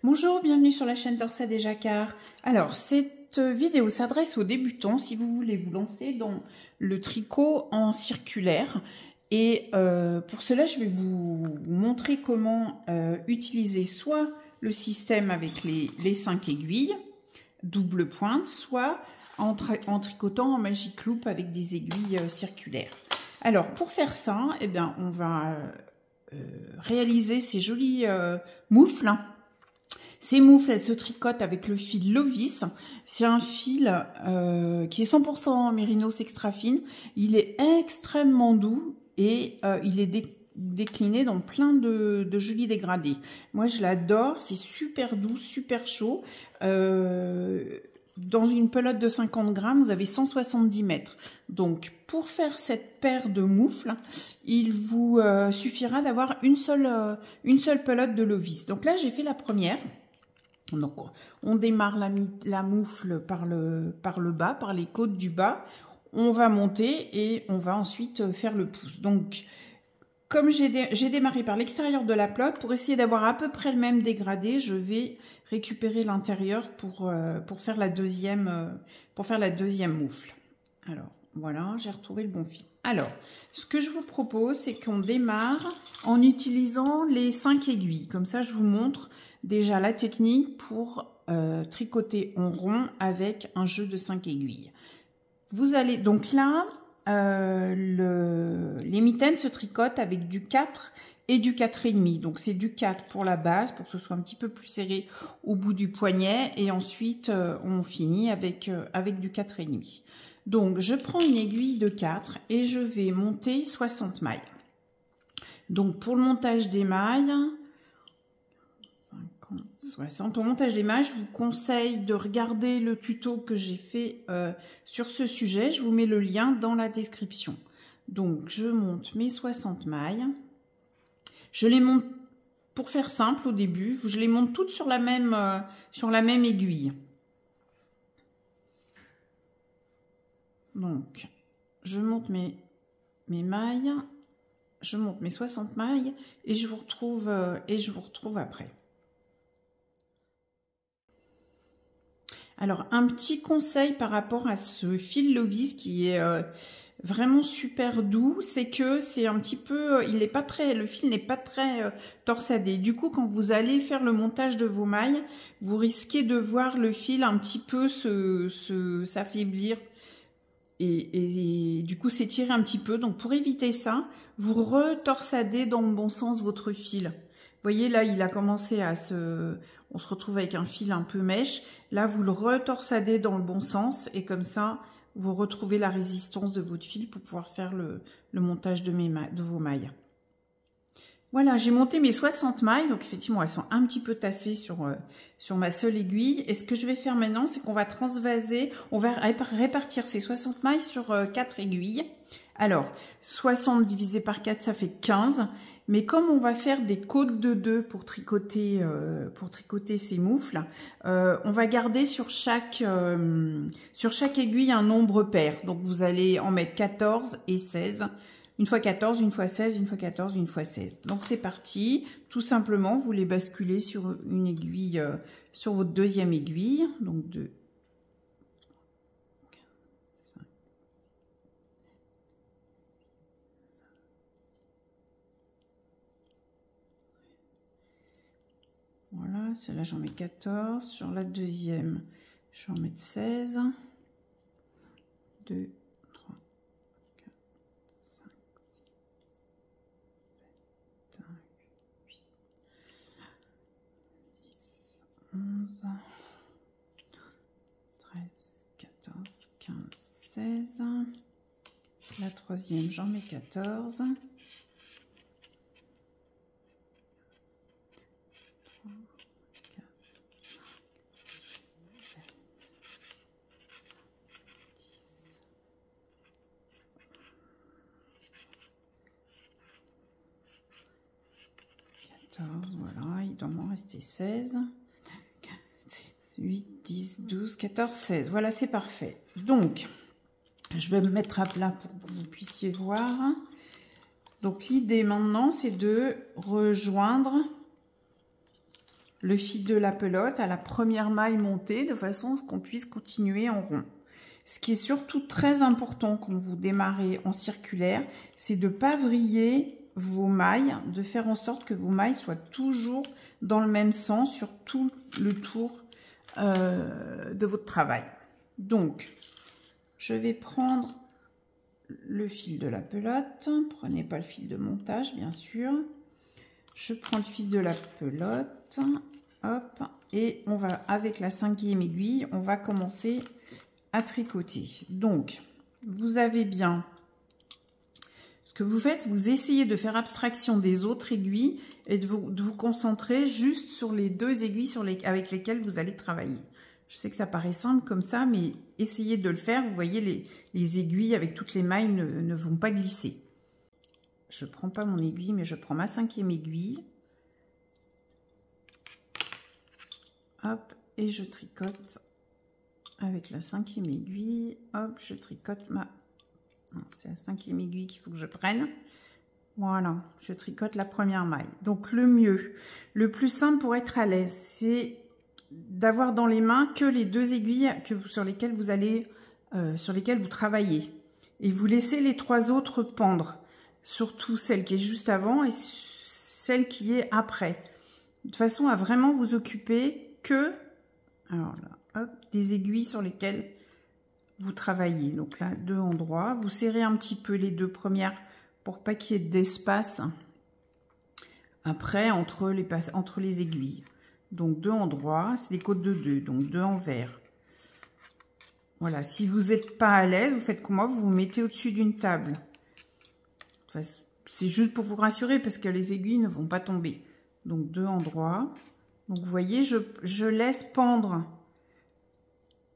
Bonjour, bienvenue sur la chaîne Torsade et Jacquard. Alors, cette vidéo s'adresse aux débutants si vous voulez vous lancer dans le tricot en circulaire. Et pour cela, je vais vous montrer comment utiliser soit le système avec les 5 aiguilles, double pointe, soit en tricotant en magic loop avec des aiguilles circulaires. Alors, pour faire ça, eh bien, on va réaliser ces jolies moufles. Ces moufles, elles se tricotent avec le fil Lovis. C'est un fil qui est 100% mérinos extra fine. Il est extrêmement doux et il est décliné dans plein de jolis dégradés. Moi, je l'adore. C'est super doux, super chaud. Dans une pelote de 50 grammes, vous avez 170 mètres. Donc, pour faire cette paire de moufles, il vous suffira d'avoir une seule pelote de Lovis. Donc là, j'ai fait la première. Donc, on démarre la moufle par le bas, par les côtes du bas. On va monter et on va ensuite faire le pouce. Donc, comme j'ai démarré par l'extérieur de la pelote, pour essayer d'avoir à peu près le même dégradé, je vais récupérer l'intérieur pour faire la deuxième moufle. Alors, voilà, j'ai retrouvé le bon fil. Alors, ce que je vous propose, c'est qu'on démarre en utilisant les 5 aiguilles. Comme ça, je vous montre déjà la technique pour tricoter en rond avec un jeu de 5 aiguilles. Vous allez donc là, les mitaines se tricotent avec du 4 et du 4,5. Donc c'est du 4 pour la base, pour que ce soit un petit peu plus serré au bout du poignet. Et ensuite, on finit avec du 4,5. Donc je prends une aiguille de 4 et je vais monter 60 mailles. Donc pour le montage des mailles, 60. Au montage des mailles, je vous conseille de regarder le tuto que j'ai fait sur ce sujet. Je vous mets le lien dans la description. Donc, je monte mes 60 mailles. Je les monte, pour faire simple au début, je les monte toutes sur la même aiguille. Donc, je monte mes mailles, je monte mes 60 mailles et je vous retrouve après. Alors, un petit conseil par rapport à ce fil Lovis qui est vraiment super doux, c'est que c'est un petit peu, le fil n'est pas très torsadé. Du coup, quand vous allez faire le montage de vos mailles, vous risquez de voir le fil un petit peu s'affaiblir et du coup s'étirer un petit peu. Donc, pour éviter ça, vous retorsadez dans le bon sens votre fil. Vous voyez, là, il a commencé à on se retrouve avec un fil un peu mèche. Là, vous le retorsadez dans le bon sens et comme ça, vous retrouvez la résistance de votre fil pour pouvoir faire le montage de vos mailles. Voilà, j'ai monté mes 60 mailles. Donc, effectivement, elles sont un petit peu tassées sur ma seule aiguille. Et ce que je vais faire maintenant, c'est qu'on va transvaser, on va répartir ces 60 mailles sur 4 aiguilles. Alors, 60 divisé par 4, ça fait 15. Mais comme on va faire des côtes de 2 pour tricoter ces moufles, on va garder sur chaque aiguille un nombre pair. Donc, vous allez en mettre 14 et 16. Une fois 14, une fois 16, une fois 14, une fois 16. Donc, c'est parti. Tout simplement, vous les basculez sur une aiguille, sur votre deuxième aiguille. Donc, 2. Voilà, celle-là j'en mets 14. Sur la deuxième, je vais en mettre 16. 2, 3, 4, 5, 6, 7, 8, 10, 11, 13, 14, 15, 16. La troisième, j'en mets 14. 14, voilà, il doit m'en rester 16, 8, 10, 12, 14, 16. Voilà, c'est parfait. Donc, je vais me mettre à plat pour que vous puissiez voir. Donc, l'idée maintenant, c'est de rejoindre le fil de la pelote à la première maille montée de façon à ce qu'on puisse continuer en rond. Ce qui est surtout très important quand vous démarrez en circulaire, c'est de ne pas vriller vos mailles, de faire en sorte que vos mailles soient toujours dans le même sens sur tout le tour de votre travail. Donc, je vais prendre le fil de la pelote. Prenez pas le fil de montage, bien sûr. Je prends le fil de la pelote. Hop. Et on va, avec la 5e aiguille, on va commencer à tricoter. Donc, vous avez bien... Ce que vous faites, vous essayez de faire abstraction des autres aiguilles et de vous concentrer juste sur les 2 aiguilles avec lesquelles vous allez travailler. Je sais que ça paraît simple comme ça, mais essayez de le faire. Vous voyez, les aiguilles avec toutes les mailles ne vont pas glisser. Je ne prends pas mon aiguille, mais je prends ma 5e aiguille. Hop, et je tricote avec la 5e aiguille. Hop, je tricote ma... C'est la 5e aiguille qu'il faut que je prenne. Voilà, je tricote la première maille. Donc le mieux, le plus simple pour être à l'aise, c'est d'avoir dans les mains que les 2 aiguilles sur lesquelles vous travaillez. Et vous laissez les 3 autres pendre, surtout celle qui est juste avant et celle qui est après. De façon à vraiment vous occuper que alors là, hop, des aiguilles sur lesquelles vous travaillez. Donc là, 2 endroits. Vous serrez un petit peu les 2 premières pour pas qu'il y ait d'espace après entre les aiguilles. Donc 2 endroits, c'est des côtes de 2, donc 2 envers. Voilà, si vous n'êtes pas à l'aise, vous faites comme moi, vous vous mettez au-dessus d'une table. C'est juste pour vous rassurer parce que les aiguilles ne vont pas tomber. Donc 2 endroits. Donc vous voyez, je laisse pendre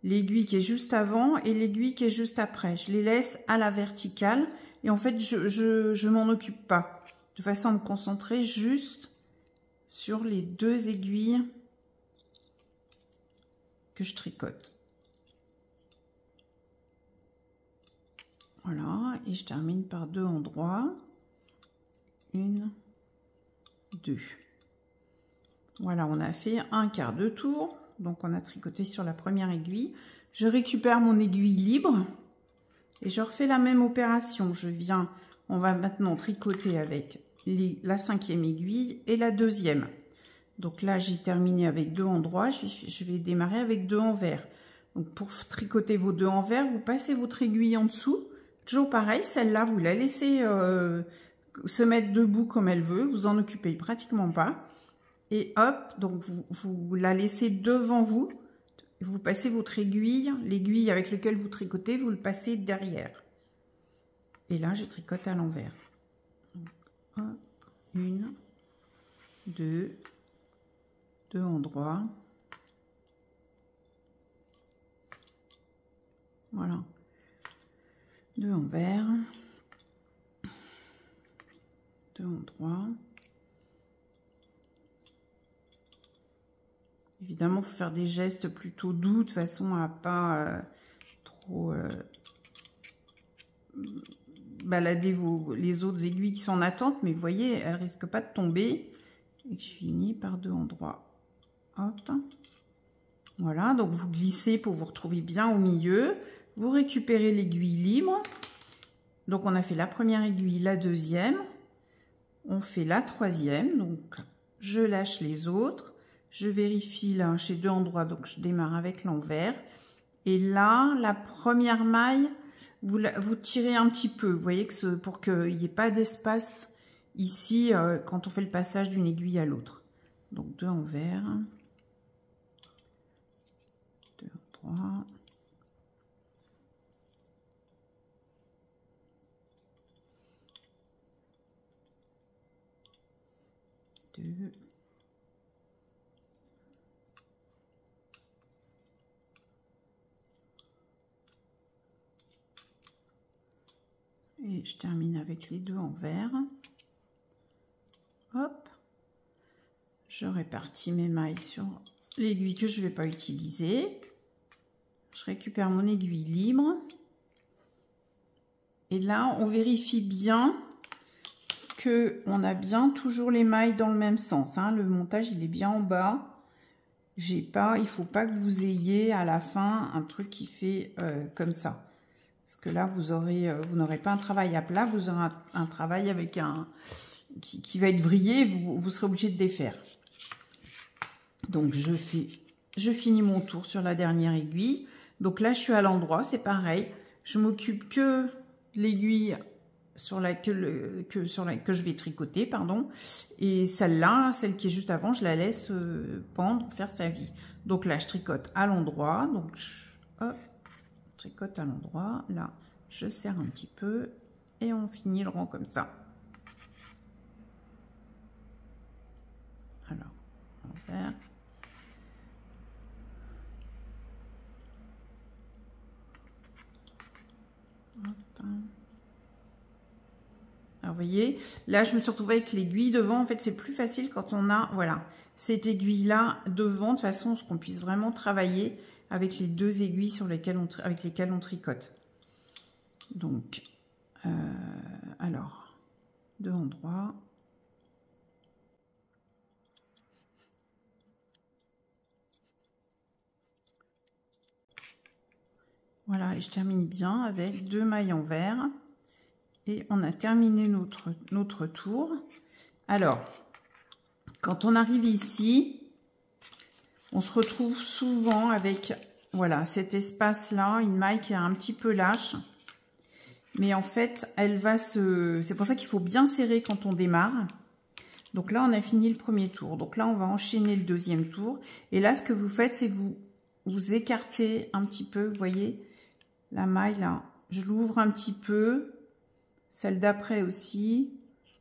l'aiguille qui est juste avant et l'aiguille qui est juste après. Je les laisse à la verticale et en fait, je m'en occupe pas. De façon à me concentrer juste sur les 2 aiguilles que je tricote. Voilà, et je termine par 2 endroits. 1, 2. Voilà, on a fait un quart de tour. Donc, on a tricoté sur la première aiguille. Je récupère mon aiguille libre et je refais la même opération. On va maintenant tricoter avec la 5e aiguille et la 2e. Donc là, j'ai terminé avec 2 endroits. Je vais démarrer avec 2 envers. Donc, pour tricoter vos 2 envers, vous passez votre aiguille en dessous. Toujours pareil, celle-là, vous la laissez se mettre debout comme elle veut. Vous en occupez pratiquement pas. Et hop, donc vous la laissez devant vous. Vous passez votre aiguille, l'aiguille avec laquelle vous tricotez, vous le passez derrière. Et là, je tricote à l'envers. 1, 2, 2 endroits. Voilà. 2 envers. 2 endroits. Évidemment, il faut faire des gestes plutôt doux de façon à pas trop balader les autres aiguilles qui sont en attente. Mais vous voyez, elles ne risquent pas de tomber. Et je finis par 2 endroits. Hop. Voilà, donc vous glissez pour vous retrouver bien au milieu. Vous récupérez l'aiguille libre. Donc on a fait la première aiguille, la 2e. On fait la 3e. Donc je lâche les autres. Je vérifie là, chez 2 endroits, donc je démarre avec l'envers. Et là, la première maille, vous tirez un petit peu. Vous voyez que pour qu'il n'y ait pas d'espace ici quand on fait le passage d'une aiguille à l'autre. Donc 2 envers. 2 endroits. Et je termine avec les 2 envers. Hop. Je répartis mes mailles sur l'aiguille que je ne vais pas utiliser. Je récupère mon aiguille libre. Et là, on vérifie bien qu'on a bien toujours les mailles dans le même sens. Hein. Le montage, il est bien en bas. j'ai pas, il faut pas que vous ayez à la fin un truc qui fait comme ça. Parce que là, vous n'aurez pas un travail à plat, vous aurez un travail avec un qui va être vrillé, vous serez obligé de défaire. Donc je finis mon tour sur la dernière aiguille. Donc là, je suis à l'endroit, c'est pareil. Je m'occupe que l'aiguille que je vais tricoter, pardon. Et celle-là, celle qui est juste avant, je la laisse pendre, faire sa vie. Donc là, je tricote à l'endroit. Donc, hop, tricote à l'endroit. Là, je serre un petit peu et on finit le rang comme ça. Alors, envers. Hop. Alors, vous voyez, là, je me suis retrouvée avec l'aiguille devant. En fait, c'est plus facile quand on a, voilà, cette aiguille-là devant, de façon à ce qu'on puisse vraiment travailler avec les deux aiguilles avec lesquelles on tricote. Donc, alors, deux endroits. Voilà, et je termine bien avec 2 mailles envers. Et on a terminé notre tour. Alors, quand on arrive ici, on se retrouve souvent avec, voilà, cet espace-là, une maille qui est un petit peu lâche. Mais en fait, elle va c'est pour ça qu'il faut bien serrer quand on démarre. Donc là, on a fini le premier tour. Donc là, on va enchaîner le deuxième tour. Et là, ce que vous faites, c'est vous écartez un petit peu, vous voyez, la maille là. Je l'ouvre un petit peu. Celle d'après aussi,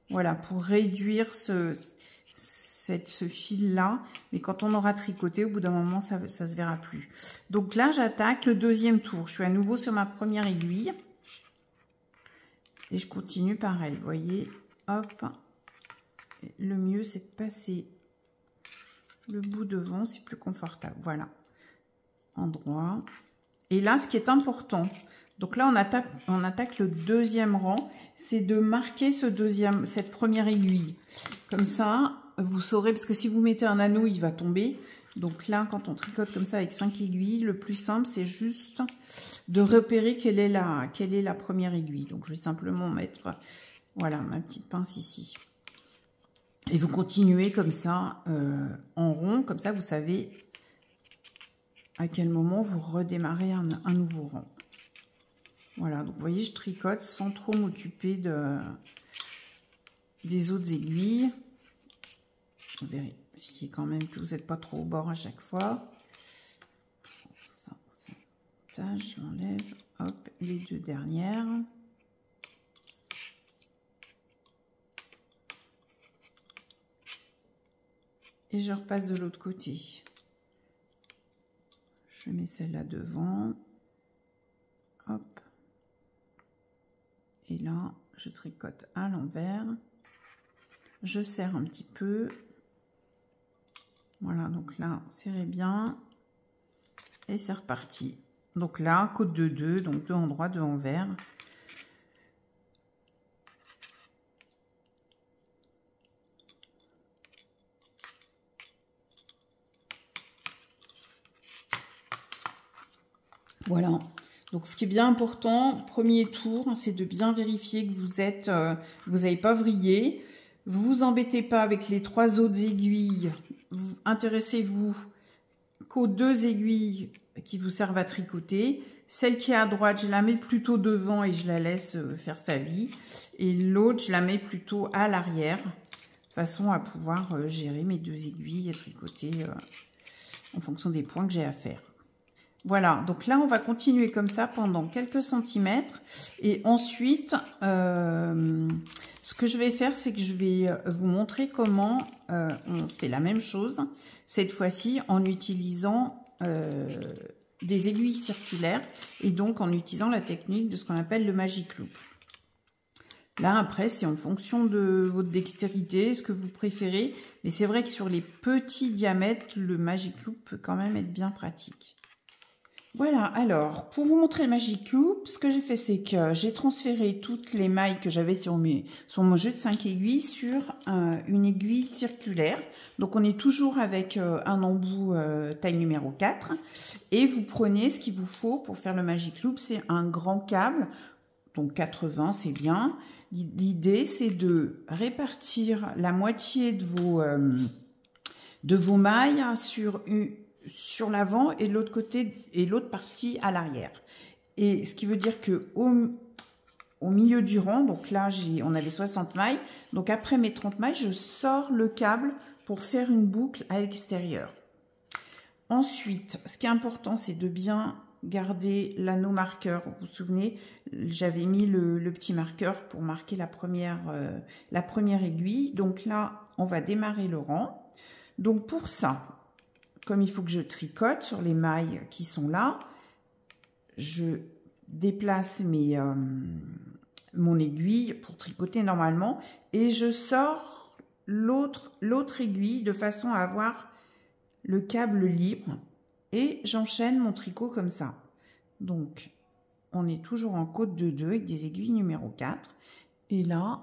voilà, pour réduire ce fil-là. Mais quand on aura tricoté, au bout d'un moment, ça se verra plus. Donc là, j'attaque le deuxième tour. Je suis à nouveau sur ma première aiguille. Et je continue pareil, vous voyez, hop. Le mieux, c'est de passer le bout devant, c'est plus confortable. Voilà, endroit. Et là, ce qui est important... Donc là, on attaque le deuxième rang, c'est de marquer cette première aiguille. Comme ça, vous saurez, parce que si vous mettez un anneau, il va tomber. Donc là, quand on tricote comme ça avec 5 aiguilles, le plus simple, c'est juste de repérer quelle est la première aiguille. Donc je vais simplement mettre, voilà, ma petite pince ici. Et vous continuez comme ça, en rond, comme ça, vous savez à quel moment vous redémarrez un nouveau rang. Voilà, donc vous voyez, je tricote sans trop m'occuper des autres aiguilles. Vérifiez quand même que vous n'êtes pas trop au bord à chaque fois. Ça, je l'enlève. Hop, les deux dernières. Et je repasse de l'autre côté. Je mets celle-là devant. Hop. Et là, je tricote à l'envers. Je serre un petit peu. Voilà, donc là, serrez bien. Et c'est reparti. Donc là, côte de 2, donc 2 endroits, 2 envers. Voilà. Donc, ce qui est bien important, premier tour, c'est de bien vérifier que vous n'avez pas vrillé. Vous vous embêtez pas avec les 3 autres aiguilles. Intéressez-vous qu'aux 2 aiguilles qui vous servent à tricoter. Celle qui est à droite, je la mets plutôt devant et je la laisse faire sa vie. Et l'autre, je la mets plutôt à l'arrière, de façon à pouvoir gérer mes 2 aiguilles et tricoter en fonction des points que j'ai à faire. Voilà, donc là, on va continuer comme ça pendant quelques centimètres. Et ensuite, ce que je vais faire, c'est que je vais vous montrer comment on fait la même chose, cette fois-ci en utilisant des aiguilles circulaires et donc en utilisant la technique de ce qu'on appelle le magic loop. Là, après, c'est en fonction de votre dextérité, ce que vous préférez. Mais c'est vrai que sur les petits diamètres, le magic loop peut quand même être bien pratique. Voilà, alors, pour vous montrer le Magic Loop, ce que j'ai fait, c'est que j'ai transféré toutes les mailles que j'avais sur mon jeu de 5 aiguilles sur une aiguille circulaire. Donc, on est toujours avec un embout taille numéro 4. Et vous prenez ce qu'il vous faut pour faire le Magic Loop, c'est un grand câble. Donc, 80, c'est bien. L'idée, c'est de répartir la moitié de vos mailles sur l'avant et l'autre côté et l'autre partie à l'arrière. Et ce qui veut dire que au milieu du rang, donc là on avait 60 mailles, donc après mes 30 mailles, je sors le câble pour faire une boucle à l'extérieur. Ensuite, ce qui est important, c'est de bien garder l'anneau marqueur. Vous vous souvenez, j'avais mis le petit marqueur pour marquer la première aiguille. Donc là, on va démarrer le rang. Donc pour ça, comme il faut que je tricote sur les mailles qui sont là, je déplace mon aiguille pour tricoter normalement et je sors l'autre aiguille de façon à avoir le câble libre et j'enchaîne mon tricot comme ça. Donc, on est toujours en côte de 2 avec des aiguilles numéro 4 et là,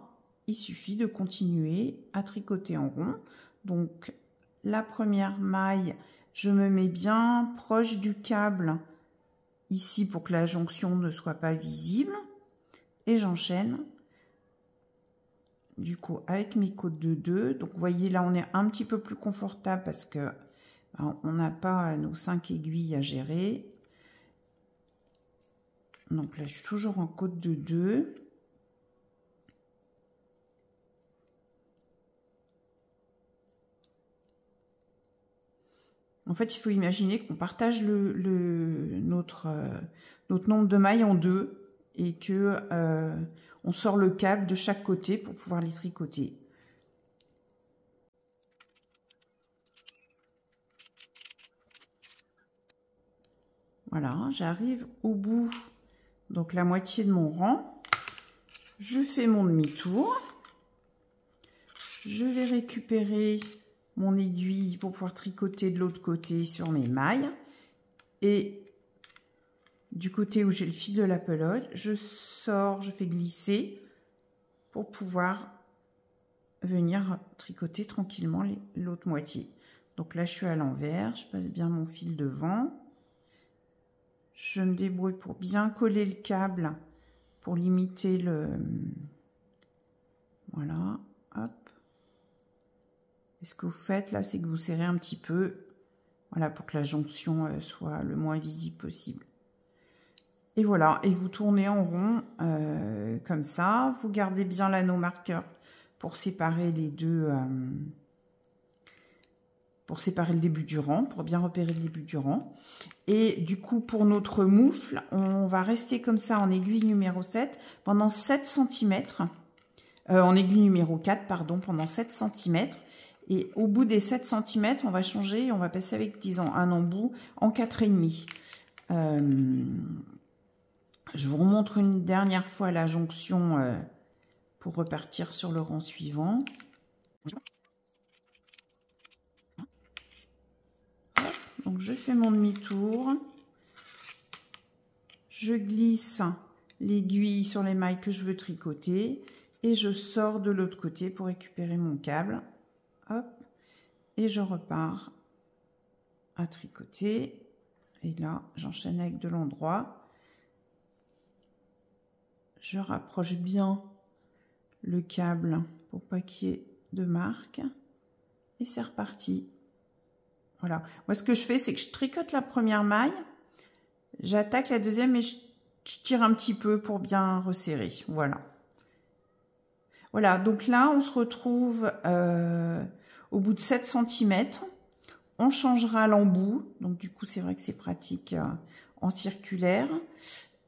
il suffit de continuer à tricoter en rond. Donc, la première maille, je me mets bien proche du câble ici pour que la jonction ne soit pas visible et j'enchaîne du coup avec mes côtes de 2. Donc vous voyez là on est un petit peu plus confortable parce que on n'a pas nos 5 aiguilles à gérer. Donc là je suis toujours en côte de 2. En fait, il faut imaginer qu'on partage notre nombre de mailles en deux et que on sort le câble de chaque côté pour pouvoir les tricoter. Voilà, j'arrive au bout, donc la moitié de mon rang. Je fais mon demi-tour. Je vais récupérer mon aiguille pour pouvoir tricoter de l'autre côté sur mes mailles et du côté où j'ai le fil de la pelote, je sors, je fais glisser pour pouvoir venir tricoter tranquillement l'autre moitié. Donc là je suis à l'envers, je passe bien mon fil devant, je me débrouille pour bien coller le câble pour limiter voilà, hop. Et ce que vous faites là, c'est que vous serrez un petit peu, voilà, pour que la jonction soit le moins visible possible. Et voilà, et vous tournez en rond comme ça. Vous gardez bien l'anneau marqueur pour séparer les deux, pour séparer le début du rang, pour bien repérer le début du rang. Et du coup, pour notre moufle, on va rester comme ça en aiguille numéro 7 pendant 7 cm. En aiguille numéro 4, pardon, pendant 7 cm. Et au bout des 7 cm, on va changer et on va passer avec, disons, un embout en 4,5. Je vous remontre une dernière fois la jonction pour repartir sur le rang suivant. Donc je fais mon demi-tour. Je glisse l'aiguille sur les mailles que je veux tricoter et je sors de l'autre côté pour récupérer mon câble. Hop, et je repars à tricoter et là j'enchaîne avec de l'endroit, je rapproche bien le câble pour pas qu'il y ait de marque et c'est reparti. Voilà, moi ce que je fais c'est que je tricote la première maille, j'attaque la deuxième et je tire un petit peu pour bien resserrer. Voilà, donc là on se retrouve au bout de 7 cm, on changera l'embout, donc du coup c'est vrai que c'est pratique en circulaire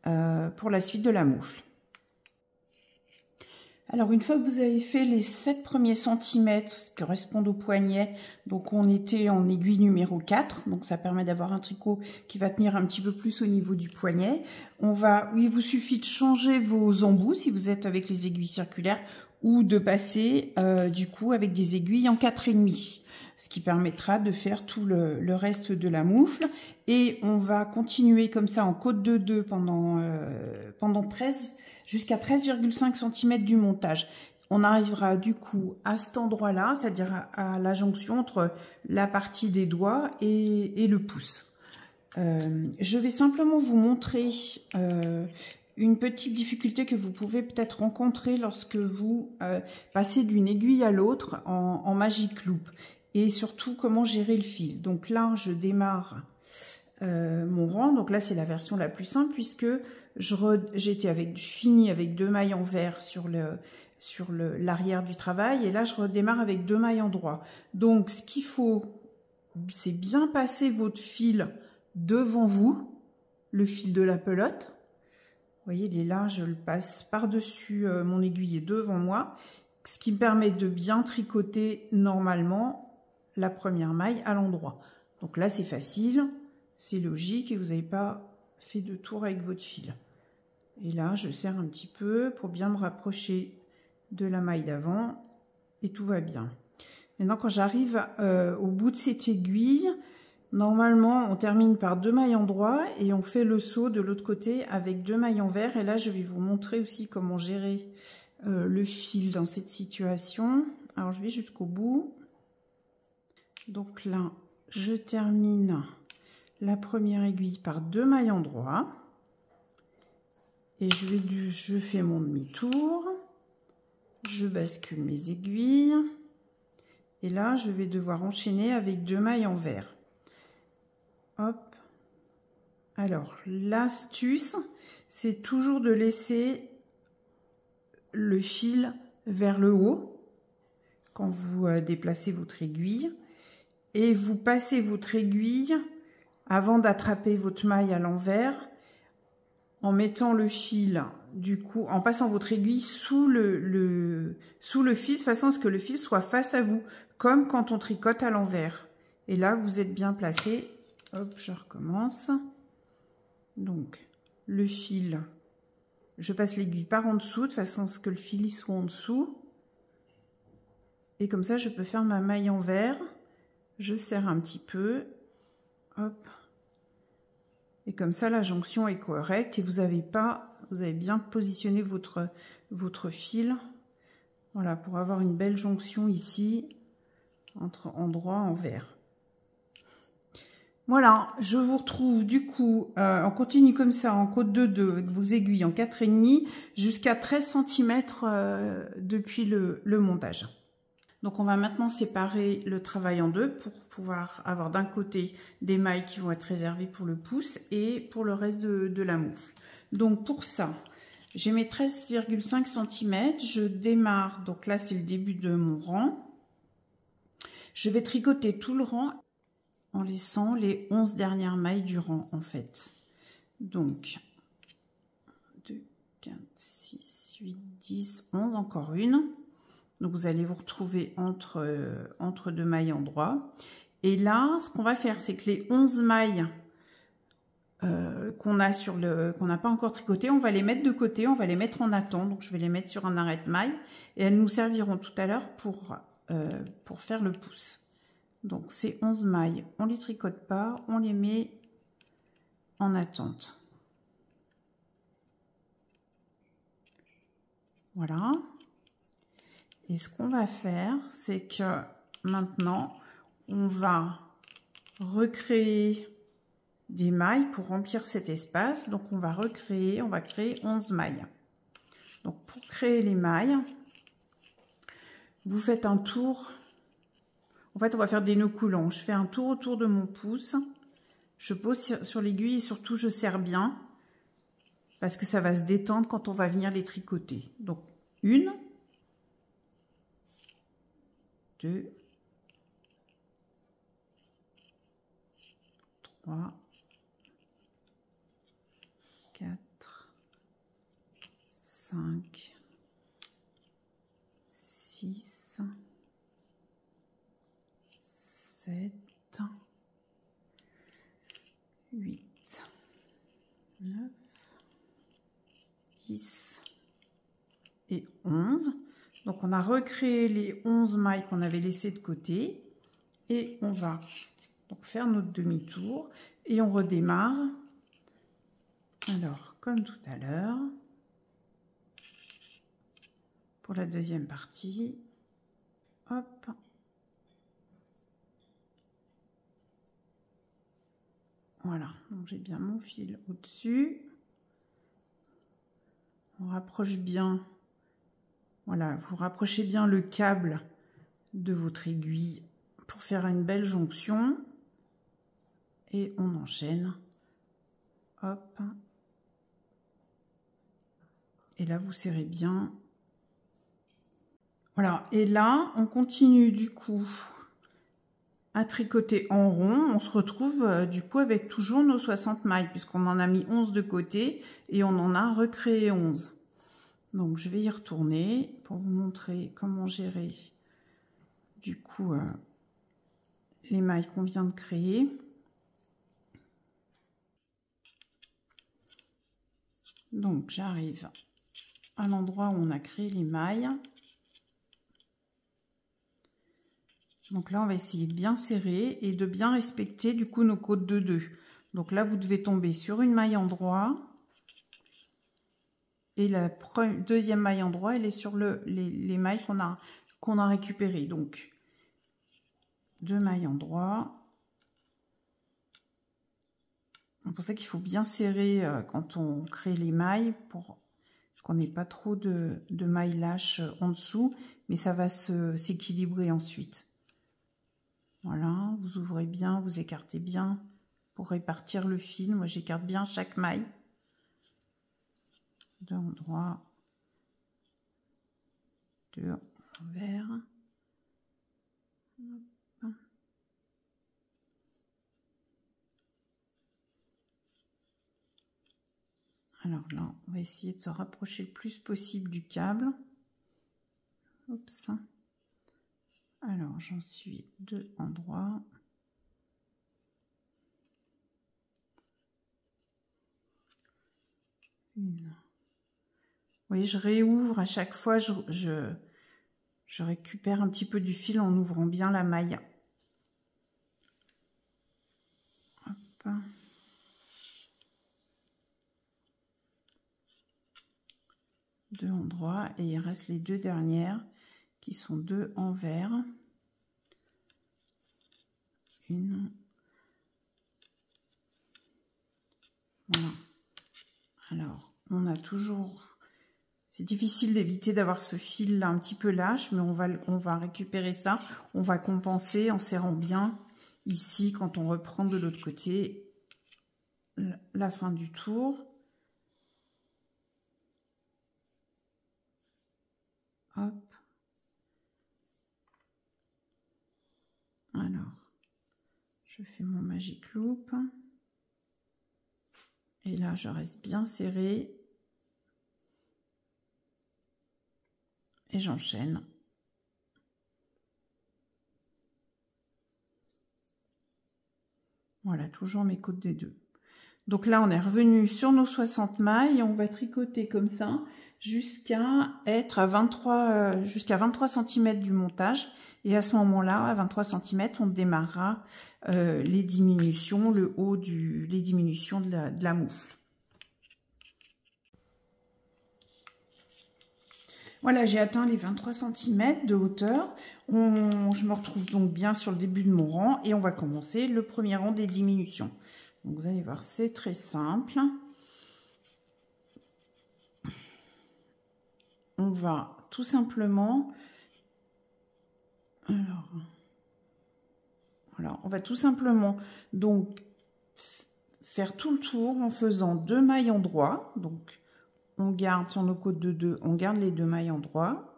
pour la suite de la moufle. Alors une fois que vous avez fait les 7 premiers centimètres qui correspondent au poignet, donc on était en aiguille numéro 4, donc ça permet d'avoir un tricot qui va tenir un petit peu plus au niveau du poignet. Il vous suffit de changer vos embouts si vous êtes avec les aiguilles circulaires ou de passer du coup avec des aiguilles en 4,5. ce qui permettra de faire tout le reste de la moufle. Et on va continuer comme ça en côte de 2 pendant 13 jusqu'à 13,5 cm du montage. On arrivera du coup à cet endroit-là, c'est-à-dire à la jonction entre la partie des doigts et le pouce. Je vais simplement vous montrer une petite difficulté que vous pouvez peut-être rencontrer lorsque vous passez d'une aiguille à l'autre en Magic Loop, et surtout comment gérer le fil. Donc là, je démarre mon rang. Donc là, c'est la version la plus simple puisque j'étais fini avec 2 mailles en vert sur l'arrière du travail, et là, je redémarre avec 2 mailles en droit. Donc, ce qu'il faut, c'est bien passer votre fil devant vous, le fil de la pelote. Vous voyez, il est là, je le passe par-dessus mon aiguille devant moi, ce qui me permet de bien tricoter normalement la première maille à l'endroit. Donc là, c'est facile, c'est logique et vous n'avez pas fait de tour avec votre fil. Et là, je serre un petit peu pour bien me rapprocher de la maille d'avant et tout va bien. Maintenant, quand j'arrive au bout de cette aiguille, normalement, on termine par 2 mailles en droit et on fait le saut de l'autre côté avec 2 mailles en vert. Et là, je vais vous montrer aussi comment gérer le fil dans cette situation. Alors, je vais jusqu'au bout. Donc là, je termine la première aiguille par 2 mailles en droit. Et je fais mon demi-tour. Je bascule mes aiguilles. Et là, je vais devoir enchaîner avec 2 mailles en vert. Hop. Alors, l'astuce, c'est toujours de laisser le fil vers le haut quand vous déplacez votre aiguille. Et vous passez votre aiguille avant d'attraper votre maille à l'envers en mettant le fil, du coup, en passant votre aiguille sous le fil, de façon à ce que le fil soit face à vous, comme quand on tricote à l'envers. Et là, vous êtes bien placé. Hop, je recommence. Donc, le fil, je passe l'aiguille par en dessous, de façon à ce que le fil y soit en dessous. Et comme ça, je peux faire ma maille en vert. Je serre un petit peu. Hop. Et comme ça, la jonction est correcte et vous avez bien positionné votre fil. Voilà, pour avoir une belle jonction ici, entre endroits en vert. Voilà, je vous retrouve du coup, on continue comme ça, en côte de 2, avec vos aiguilles en 4,5, jusqu'à 13 cm depuis le montage. Donc on va maintenant séparer le travail en deux pour pouvoir avoir d'un côté des mailles qui vont être réservées pour le pouce et pour le reste de la moufle. Donc pour ça, j'ai mes 13,5 cm, je démarre, donc là c'est le début de mon rang. Je vais tricoter tout le rang en laissant les 11 dernières mailles du rang en fait. Donc 2, 4, 6, 8, 10, 11, encore une. Donc vous allez vous retrouver entre 2 mailles en droit. Et là, ce qu'on va faire, c'est que les 11 mailles qu'on n'a pas encore tricotées, on va les mettre de côté, on va les mettre en attente. Donc je vais les mettre sur un arrête-maille et elles nous serviront tout à l'heure pour faire le pouce. Donc ces 11 mailles, on les tricote pas, on les met en attente. Voilà. Et ce qu'on va faire, c'est que maintenant, on va recréer des mailles pour remplir cet espace. Donc, on va créer 11 mailles. Donc, pour créer les mailles, vous faites un tour. En fait, on va faire des nœuds coulants. Je fais un tour autour de mon pouce. Je pose sur l'aiguille et surtout, je serre bien parce que ça va se détendre quand on va venir les tricoter. Donc, 1, 2, 3, 4, 5, 6, 7, 8, 9, 10 et 11. Donc, on a recréé les 11 mailles qu'on avait laissées de côté. et on va donc faire notre demi-tour et on redémarre. Alors, comme tout à l'heure, pour la deuxième partie, hop. Voilà, donc j'ai bien mon fil au-dessus. On rapproche bien, voilà, vous rapprochez bien le câble de votre aiguille pour faire une belle jonction. Et on enchaîne. Hop. Et là, vous serrez bien. Voilà, et là, on continue du coup à tricoter en rond. On se retrouve du coup avec toujours nos 60 mailles, puisqu'on en a mis 11 de côté et on en a recréé 11. Donc, je vais y retourner pour vous montrer comment gérer du coup les mailles qu'on vient de créer. Donc, j'arrive à l'endroit où on a créé les mailles. Donc là, on va essayer de bien serrer et de bien respecter du coup nos côtes de 2. Donc là, vous devez tomber sur une maille endroit. Et la deuxième maille endroit, elle est sur les mailles qu'on a récupérées. Donc, 2 mailles endroit. C'est pour ça qu'il faut bien serrer quand on crée les mailles pour qu'on n'ait pas trop de mailles lâches en dessous. Mais ça va s'équilibrer ensuite. Voilà, vous ouvrez bien, vous écartez bien pour répartir le fil. Moi, j'écarte bien chaque maille. 2 endroits, 2 envers. Hop. Alors là, on va essayer de se rapprocher le plus possible du câble. Oups. Alors, j'en suis 2 endroits. Une. Oui, je réouvre à chaque fois, je récupère un petit peu du fil en ouvrant bien la maille. Hop. Deux endroits et il reste les 2 dernières qui sont 2 envers. Une. Voilà. Alors, on a toujours... C'est difficile d'éviter d'avoir ce fil là un petit peu lâche, mais on va récupérer ça. On va compenser en serrant bien ici quand on reprend de l'autre côté la fin du tour. Hop. Alors, je fais mon magic loop. Et là, je reste bien serré. Et j'enchaîne. Voilà, toujours mes côtes des 2. Donc là, on est revenu sur nos 60 mailles et on va tricoter comme ça jusqu'à être à 23 cm du montage. Et à ce moment-là, à 23 cm, on démarrera les diminutions, le haut les diminutions de la moufle. Voilà, j'ai atteint les 23 cm de hauteur. Je me retrouve donc bien sur le début de mon rang et on va commencer le premier rang des diminutions. Donc vous allez voir, c'est très simple. On va tout simplement... Alors, voilà, on va tout simplement donc faire tout le tour en faisant 2 mailles endroits. Donc, on garde sur nos côtes de 2, on garde les 2 mailles endroits.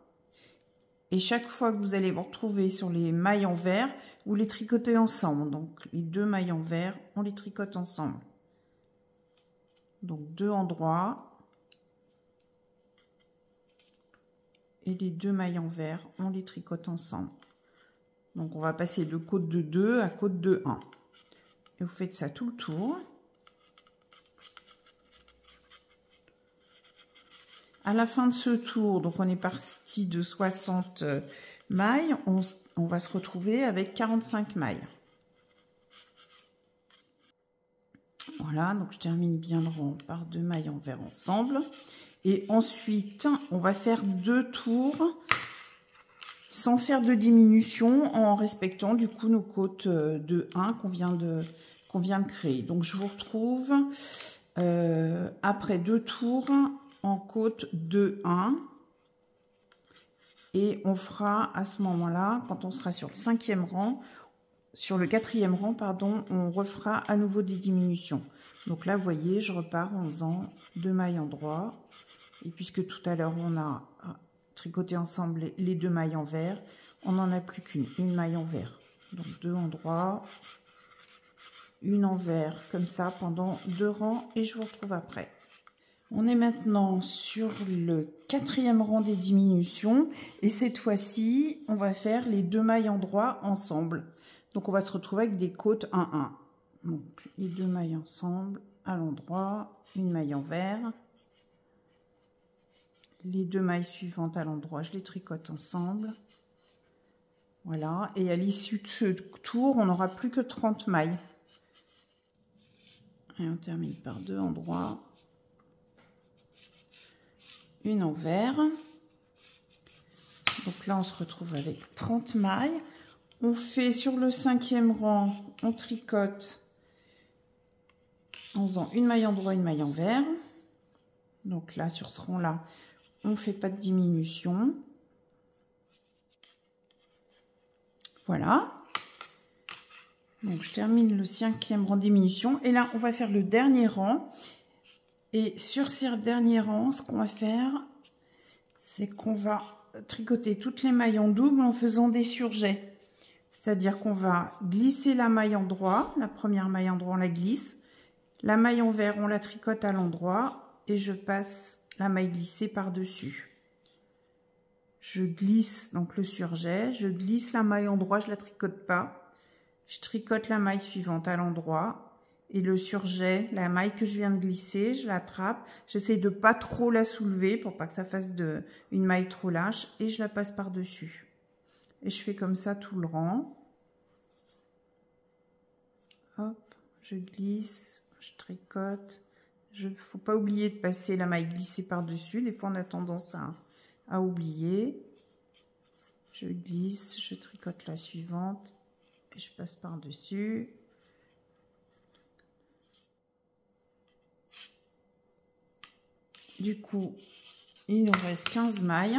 Et chaque fois que vous allez vous retrouver sur les mailles envers, vous les tricotez ensemble. Donc, les 2 mailles envers, on les tricote ensemble. Donc, 2 endroits. Et les 2 mailles envers, on les tricote ensemble. Donc, on va passer de côte de 2 à côte de 1. Et vous faites ça tout le tour. À la fin de ce tour, donc on est parti de 60 mailles, on va se retrouver avec 45 mailles. Voilà, donc je termine bien le rang par 2 mailles en vert ensemble. Et ensuite, on va faire 2 tours sans faire de diminution, en respectant du coup nos côtes de 1 qu'on vient de créer. Donc je vous retrouve après 2 tours en côte de 1. Et on fera à ce moment-là, quand on sera sur le 5e rang, sur le 4e rang, pardon, on refera à nouveau des diminutions. Donc là, vous voyez, je repars en faisant 2 mailles en droit. Et puisque tout à l'heure, on a tricoté ensemble les 2 mailles en vert, on n'en a plus qu'une, une maille en vert. Donc 2 en droit, une en vert, comme ça, pendant 2 rangs, et je vous retrouve après. On est maintenant sur le 4e rang des diminutions, et cette fois-ci, on va faire les 2 mailles en droit ensemble. Donc on va se retrouver avec des côtes 1-1. Donc les 2 mailles ensemble à l'endroit, une maille en vert. Les 2 mailles suivantes à l'endroit, je les tricote ensemble. Voilà, et à l'issue de ce tour, on n'aura plus que 30 mailles. Et on termine par 2 en droit, une en vert. Donc là, on se retrouve avec 30 mailles. On fait sur le 5e rang, on tricote en faisant une maille en droit, une maille en vert. Donc là, sur ce rang-là, on ne fait pas de diminution. Voilà. Donc je termine le 5e rang diminution. Et là, on va faire le dernier rang. Et sur ce dernier rang, ce qu'on va faire, c'est qu'on va tricoter toutes les mailles en double en faisant des surjets. C'est-à-dire qu'on va glisser la maille en droit. La première maille en droit, on la glisse. La maille en vert, on la tricote à l'endroit. Et je passe la maille glissée par-dessus. Je glisse donc le surjet, je glisse la maille en droit, je la tricote pas. Je tricote la maille suivante à l'endroit et le surjet, la maille que je viens de glisser, je l'attrape. J'essaie de pas trop la soulever pour pas que ça fasse une maille trop lâche et je la passe par-dessus. Et je fais comme ça tout le rang. Hop, je glisse, je tricote. Faut pas oublier de passer la maille glissée par-dessus. Des fois, on a tendance à oublier. Je glisse, je tricote la suivante et je passe par-dessus. Du coup, il nous reste 15 mailles.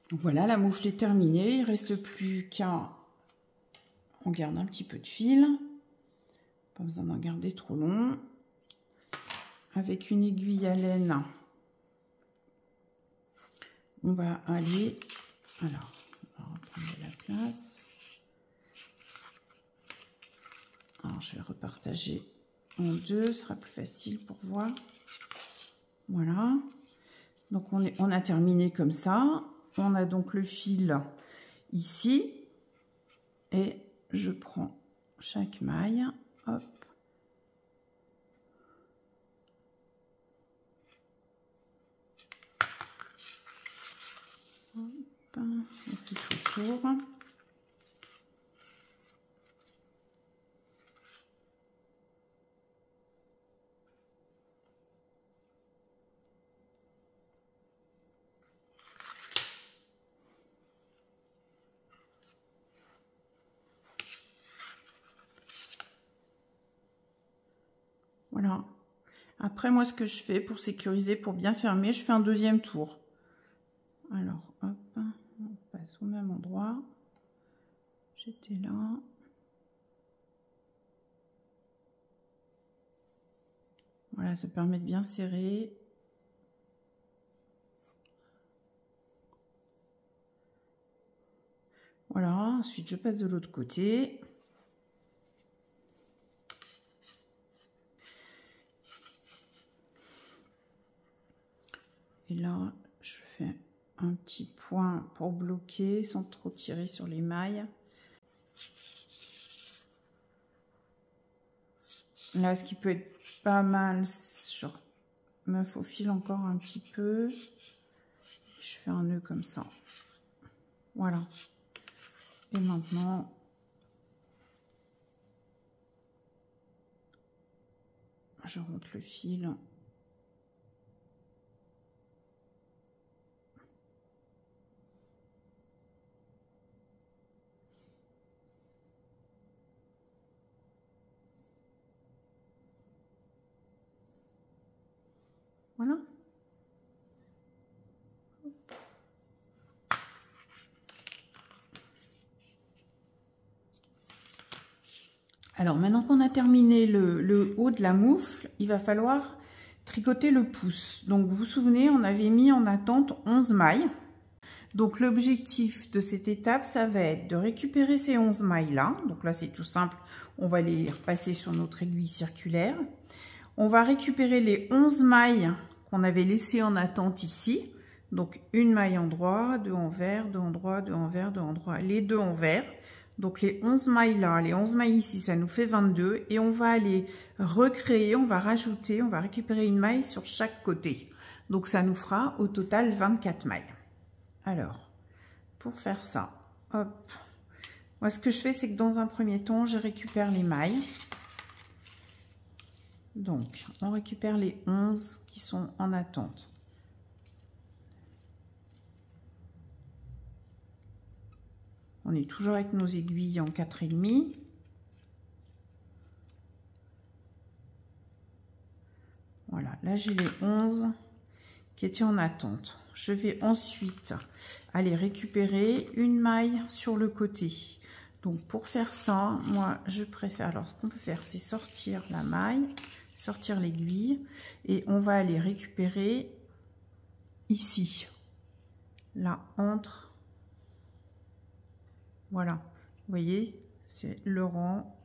Donc voilà, la moufle est terminée. Il ne reste plus qu'à... On garde un petit peu de fil. Pas besoin d'en garder trop long. Avec une aiguille à laine, on va aller... Alors, on va reprendre de la place. Alors, je vais repartager en deux, ce sera plus facile pour voir. Voilà. Donc, on a terminé comme ça. On a donc le fil ici. Et je prends chaque maille. Hop. Hop. On fait tout le tour. Voilà. Après, moi, ce que je fais pour sécuriser, pour bien fermer, je fais un deuxième tour. Alors, hop, on passe au même endroit. J'étais là. Voilà, ça permet de bien serrer. Voilà, ensuite je passe de l'autre côté. Et là, je fais un petit point pour bloquer sans trop tirer sur les mailles. Là, ce qui peut être pas mal, je me faufile encore un petit peu. Je fais un nœud comme ça. Voilà. Et maintenant, je remonte le fil. Voilà. Alors maintenant qu'on a terminé le haut de la moufle, il va falloir tricoter le pouce. Donc vous vous souvenez, on avait mis en attente 11 mailles. Donc l'objectif de cette étape, ça va être de récupérer ces 11 mailles là. Donc là c'est tout simple, on va les repasser sur notre aiguille circulaire. On va récupérer les 11 mailles qu'on avait laissées en attente ici. Donc une maille en droit, deux en vert, deux en droit, deux en vert, deux en droit, les deux en vert. Donc les 11 mailles là, les 11 mailles ici, ça nous fait 22. Et on va aller recréer, on va rajouter, on va récupérer une maille sur chaque côté. Donc ça nous fera au total 24 mailles. Alors, pour faire ça, hop, moi ce que je fais, c'est que dans un premier temps, je récupère les mailles. Donc, on récupère les 11 qui sont en attente. On est toujours avec nos aiguilles en 4,5. Voilà, là j'ai les 11 qui étaient en attente. Je vais ensuite aller récupérer une maille sur le côté. Donc pour faire ça, moi je préfère, alors ce qu'on peut faire, c'est sortir la maille, sortir l'aiguille, et on va aller récupérer ici, là entre, voilà, vous voyez, c'est le rang,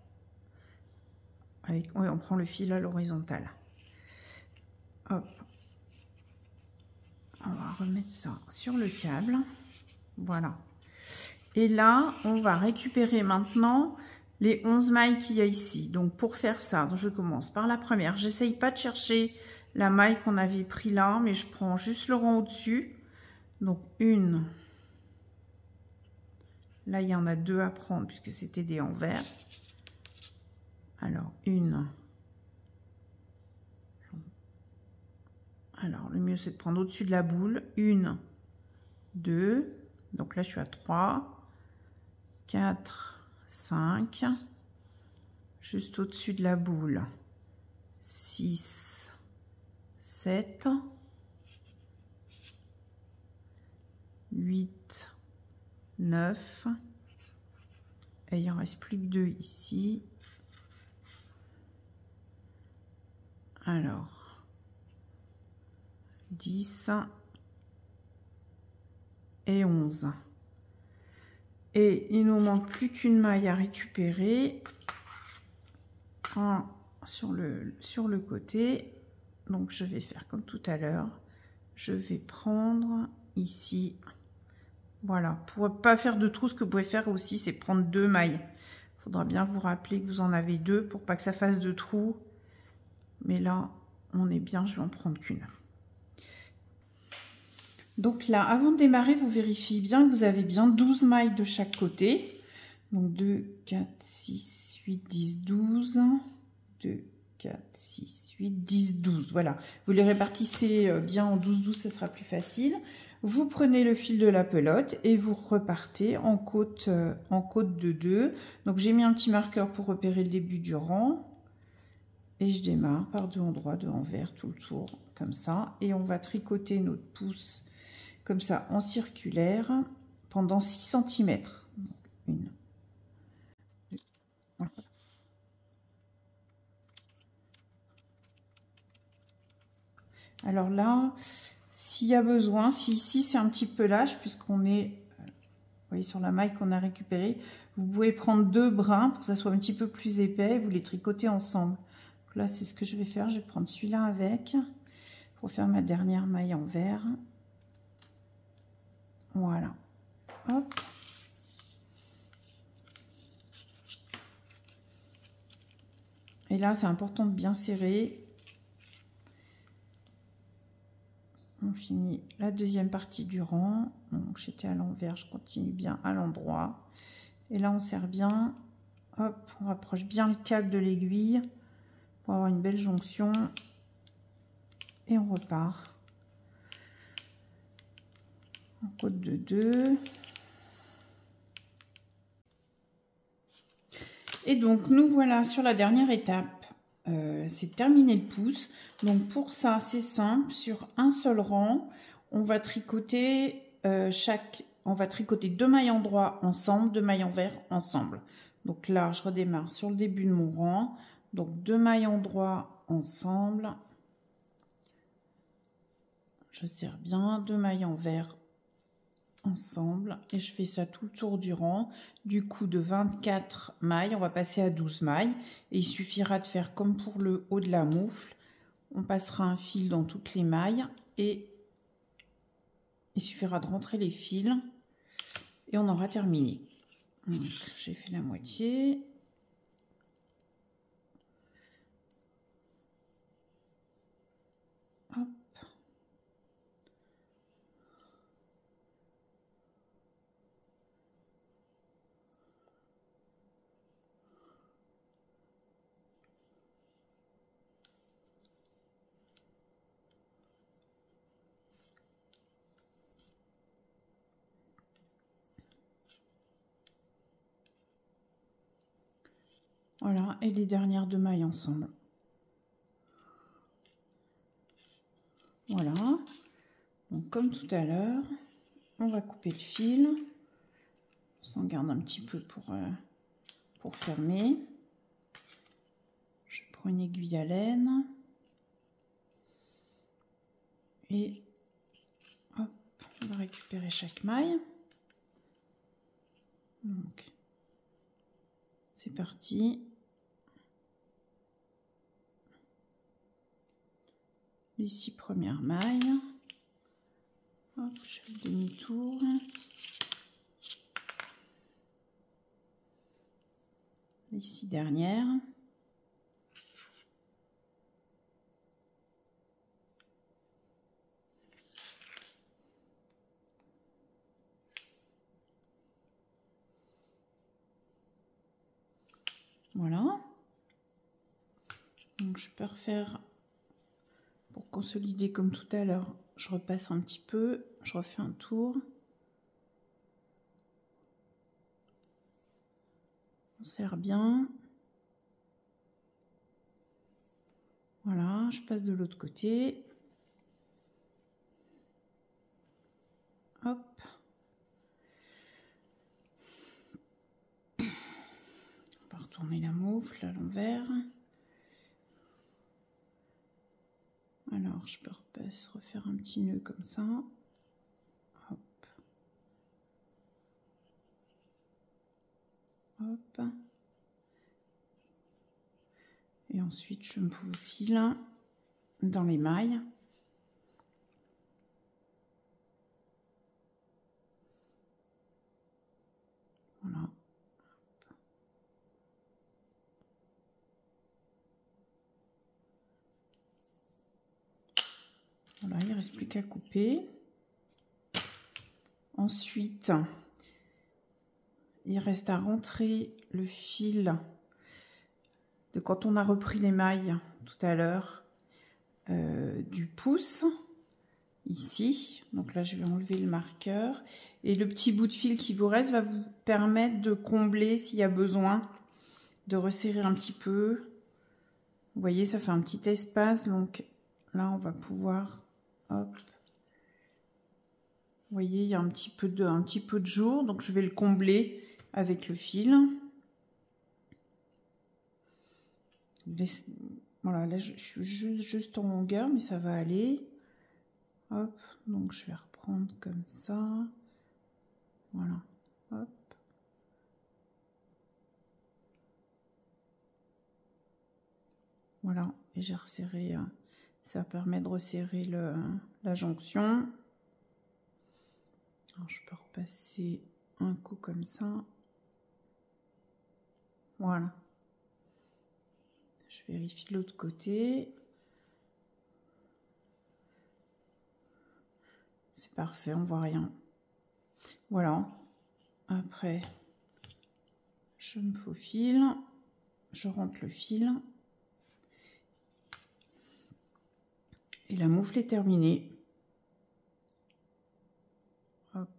avec, oui, on prend le fil à l'horizontale. Hop, on va remettre ça sur le câble, voilà. Et là, on va récupérer maintenant les 11 mailles qu'il y a ici. Donc, pour faire ça, je commence par la première. J'essaye pas de chercher la maille qu'on avait pris là, mais je prends juste le rang au-dessus. Donc, une. Là, il y en a deux à prendre puisque c'était des envers. Alors, une. Alors, le mieux, c'est de prendre au-dessus de la boule. Une, deux. Donc là, je suis à 3. 4, 5, juste au-dessus de la boule, 6, 7, 8, 9, et il en reste plus que 2 ici. Alors, 10 et 11. Et il nous manque plus qu'une maille à récupérer sur le côté. Donc je vais faire comme tout à l'heure. Je vais prendre ici. Voilà. Pour ne pas faire de trou, ce que vous pouvez faire aussi, c'est prendre 2 mailles. Il faudra bien vous rappeler que vous en avez 2 pour pas que ça fasse de trou. Mais là, on est bien, je vais en prendre qu'une. Donc là, avant de démarrer, vous vérifiez bien que vous avez bien 12 mailles de chaque côté. Donc 2, 4, 6, 8, 10, 12. 2, 4, 6, 8, 10, 12. Voilà. Vous les répartissez bien en 12, 12, ça sera plus facile. Vous prenez le fil de la pelote et vous repartez en côte de 2. Donc j'ai mis un petit marqueur pour repérer le début du rang. Et je démarre par 2 en droit, 2 en vert, tout le tour, comme ça. Et on va tricoter notre pouce comme ça en circulaire pendant 6 cm. Une, deux, voilà. Alors là, s'il y a besoin, si ici c'est un petit peu lâche, puisqu'on est, vous voyez, sur la maille qu'on a récupérée, vous pouvez prendre 2 brins pour que ça soit un petit peu plus épais, vous les tricotez ensemble. Donc là, c'est ce que je vais faire. Je vais prendre celui-là avec pour faire ma dernière maille en vert. Voilà. Hop. Et là, c'est important de bien serrer. On finit la deuxième partie du rang. Donc, j'étais à l'envers, je continue bien à l'endroit. Et là, on serre bien. Hop, on rapproche bien le câble de l'aiguille pour avoir une belle jonction. Et on repart. En côte de 2. Et donc, nous voilà sur la dernière étape. C'est terminer le pouce. Donc, pour ça, c'est simple. Sur un seul rang, on va tricoter on va tricoter 2 mailles endroits ensemble, 2 mailles envers ensemble. Donc là, je redémarre sur le début de mon rang. Donc 2 mailles endroits ensemble. Je serre bien, 2 mailles envers ensemble. Et je fais ça tout le tour du rang. Du coup, de 24 mailles, on va passer à 12 mailles. Et il suffira de faire comme pour le haut de la moufle. On passera un fil dans toutes les mailles. Et il suffira de rentrer les fils. Et on aura terminé. J'ai fait la moitié. Hop. Voilà, et les dernières 2 mailles ensemble. Voilà. Donc, comme tout à l'heure, on va couper le fil. On s'en garde un petit peu pour fermer. Je prends une aiguille à laine. Et hop, on va récupérer chaque maille. Donc, c'est parti. Les 6 premières mailles. Hop, je fais le demi-tour. Les 6 dernières. Voilà. Donc je peux refaire, pour consolider comme tout à l'heure, je repasse un petit peu, je refais un tour. On serre bien. Voilà, je passe de l'autre côté. Hop. On va retourner la moufle à l'envers. Alors, je peux refaire un petit nœud comme ça. Hop. Hop. Et ensuite, je me faufile dans les mailles. Voilà. Voilà, il ne reste plus qu'à couper. Ensuite, il reste à rentrer le fil de quand on a repris les mailles tout à l'heure du pouce, ici. Donc là, je vais enlever le marqueur. Et le petit bout de fil qui vous reste va vous permettre de combler s'il y a besoin, de resserrer un petit peu. Vous voyez, ça fait un petit espace. Donc là, on va pouvoir... Hop. Vous voyez, il y a un petit peu de jour, donc je vais le combler avec le fil. Voilà, là je suis juste en longueur, mais ça va aller. Hop, donc je vais reprendre comme ça. Voilà, hop. Voilà, et j'ai resserré, ça permet de resserrer la jonction. Alors, je peux repasser un coup comme ça. Voilà. Je vérifie de l'autre côté. C'est parfait, on voit rien. Voilà. Après, Je me faufile, je rentre le fil. Et la moufle est terminée. Hop.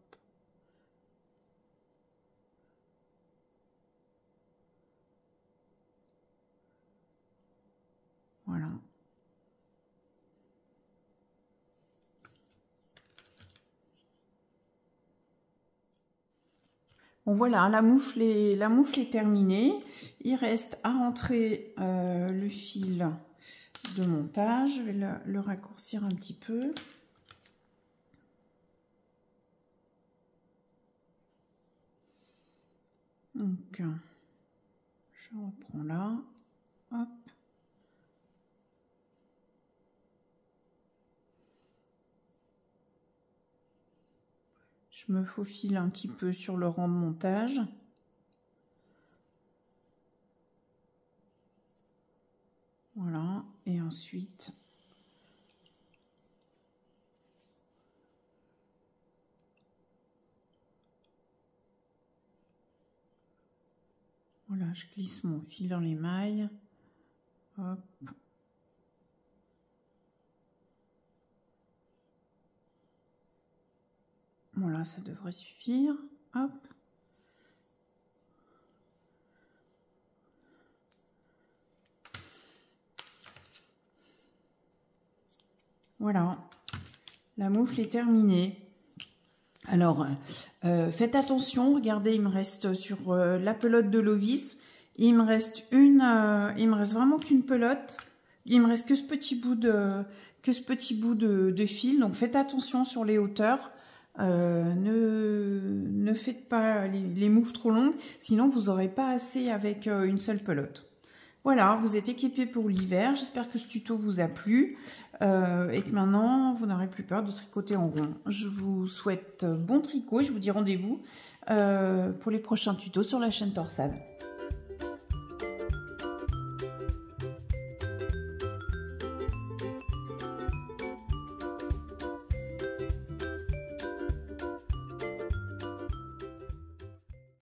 Voilà. Bon voilà, la moufle est terminée. Il reste à rentrer le fil de montage. Je vais le raccourcir un petit peu. Donc, je reprends là. Hop. Je me faufile un petit peu sur le rang de montage. Voilà, et ensuite, voilà, je glisse mon fil dans les mailles. Hop. Voilà, ça devrait suffire. Hop. Voilà, la moufle est terminée. Alors, faites attention, regardez, il me reste sur la pelote de Lovis, il me reste vraiment qu'une pelote. Il me reste que ce petit bout de fil, donc faites attention sur les hauteurs. Ne faites pas les moufles trop longues, sinon vous n'aurez pas assez avec une seule pelote. Voilà, vous êtes équipés pour l'hiver. J'espère que ce tuto vous a plu et que maintenant vous n'aurez plus peur de tricoter en rond. Je vous souhaite bon tricot et je vous dis rendez-vous pour les prochains tutos sur la chaîne Torsade.